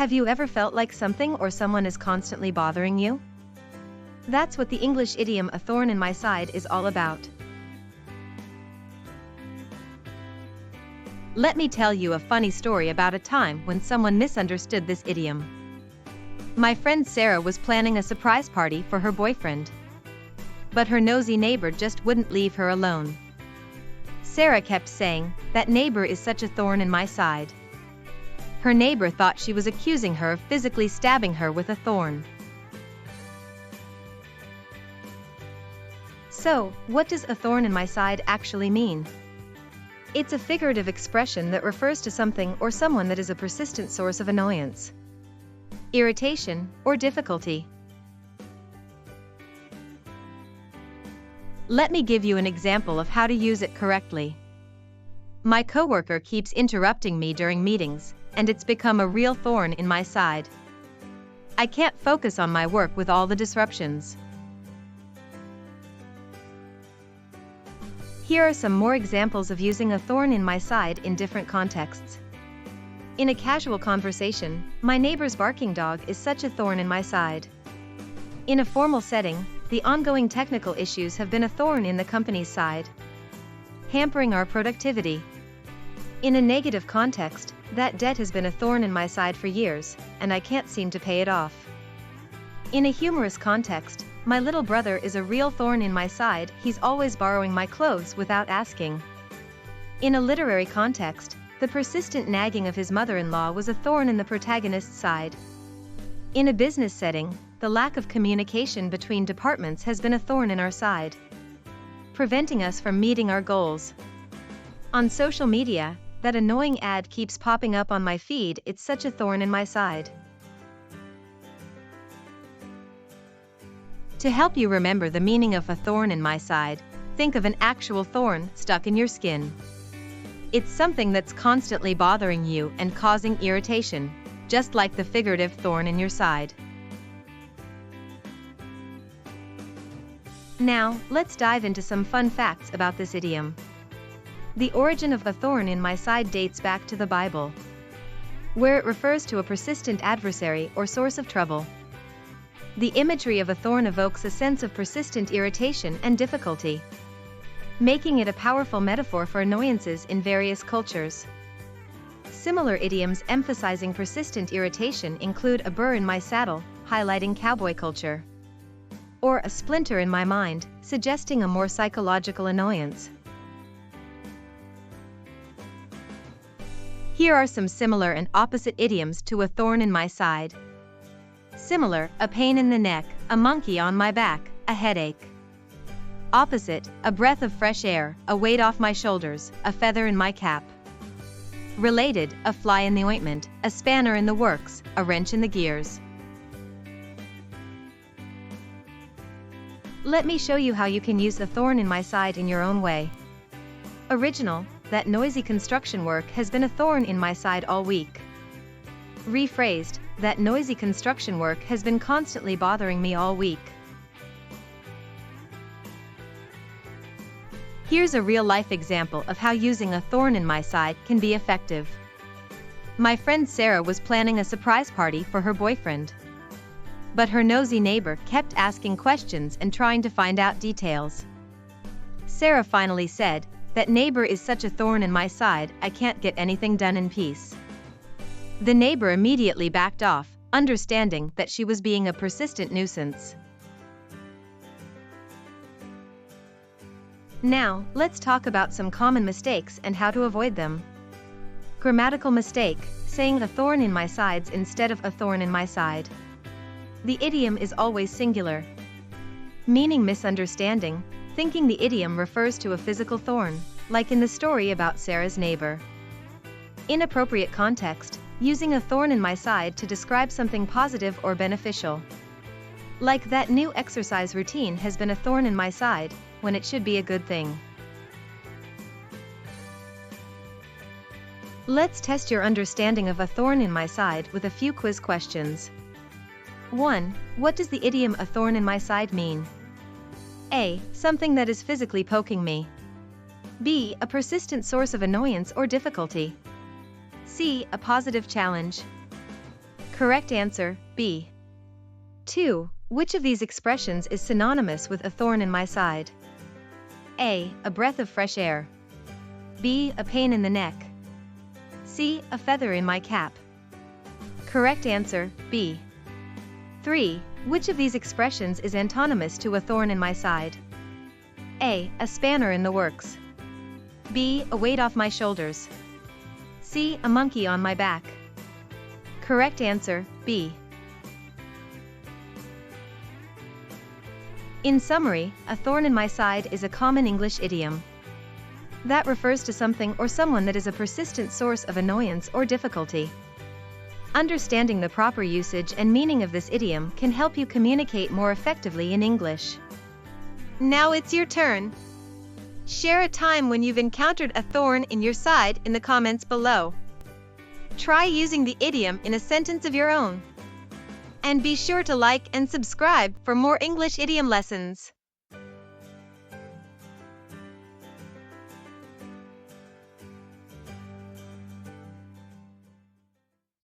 Have you ever felt like something or someone is constantly bothering you? That's what the English idiom "a thorn in my side" is all about. Let me tell you a funny story about a time when someone misunderstood this idiom. My friend Sarah was planning a surprise party for her boyfriend. But her nosy neighbor just wouldn't leave her alone. Sarah kept saying, "That neighbor is such a thorn in my side." Her neighbor thought she was accusing her of physically stabbing her with a thorn. So, what does "a thorn in my side" actually mean? It's a figurative expression that refers to something or someone that is a persistent source of annoyance, irritation, or difficulty. Let me give you an example of how to use it correctly. My coworker keeps interrupting me during meetings, and it's become a real thorn in my side. I can't focus on my work with all the disruptions. Here are some more examples of using "a thorn in my side" in different contexts. In a casual conversation, "My neighbor's barking dog is such a thorn in my side." In a formal setting, "The ongoing technical issues have been a thorn in the company's side, hampering our productivity." In a negative context, "That debt has been a thorn in my side for years, and I can't seem to pay it off." In a humorous context, "My little brother is a real thorn in my side, he's always borrowing my clothes without asking." In a literary context, "The persistent nagging of his mother-in-law was a thorn in the protagonist's side." In a business setting, "The lack of communication between departments has been a thorn in our side, preventing us from meeting our goals." On social media, "That annoying ad keeps popping up on my feed, it's such a thorn in my side." To help you remember the meaning of "a thorn in my side," think of an actual thorn stuck in your skin. It's something that's constantly bothering you and causing irritation, just like the figurative thorn in your side. Now, let's dive into some fun facts about this idiom. The origin of "a thorn in my side" dates back to the Bible, where it refers to a persistent adversary or source of trouble. The imagery of a thorn evokes a sense of persistent irritation and difficulty, making it a powerful metaphor for annoyances in various cultures. Similar idioms emphasizing persistent irritation include "a burr in my saddle," highlighting cowboy culture, or "a splinter in my mind," suggesting a more psychological annoyance. Here are some similar and opposite idioms to "a thorn in my side." Similar: "a pain in the neck," "a monkey on my back," "a headache." Opposite: "a breath of fresh air," "a weight off my shoulders," "a feather in my cap." Related: "a fly in the ointment," "a spanner in the works," "a wrench in the gears." Let me show you how you can use "a thorn in my side" in your own way. Original: "That noisy construction work has been a thorn in my side all week." Rephrased: "That noisy construction work has been constantly bothering me all week." Here's a real-life example of how using "a thorn in my side" can be effective. My friend Sarah was planning a surprise party for her boyfriend. But her nosy neighbor kept asking questions and trying to find out details. Sarah finally said, "That neighbor is such a thorn in my side, I can't get anything done in peace." The neighbor immediately backed off, understanding that she was being a persistent nuisance. Now, let's talk about some common mistakes and how to avoid them. Grammatical mistake: saying "a thorn in my sides" instead of "a thorn in my side." The idiom is always singular, meaning misunderstanding, thinking the idiom refers to a physical thorn, like in the story about Sarah's neighbor. Inappropriate context: using "a thorn in my side" to describe something positive or beneficial, like "that new exercise routine has been a thorn in my side," when it should be a good thing. Let's test your understanding of "a thorn in my side" with a few quiz questions. 1. What does the idiom "a thorn in my side" mean? A. Something that is physically poking me. B. A persistent source of annoyance or difficulty. C. A positive challenge. Correct answer, B. 2. Which of these expressions is synonymous with a thorn in my side? A. A breath of fresh air. B. A pain in the neck. C. A feather in my cap. Correct answer, B. 3. Which of these expressions is antonymous to a thorn in my side? A. A spanner in the works. B. A weight off my shoulders. C. A monkey on my back. Correct answer, B. In summary, a thorn in my side is a common English idiom that refers to something or someone that is a persistent source of annoyance or difficulty. Understanding the proper usage and meaning of this idiom can help you communicate more effectively in English. Now it's your turn. Share a time when you've encountered a thorn in your side in the comments below. Try using the idiom in a sentence of your own. And be sure to like and subscribe for more English idiom lessons.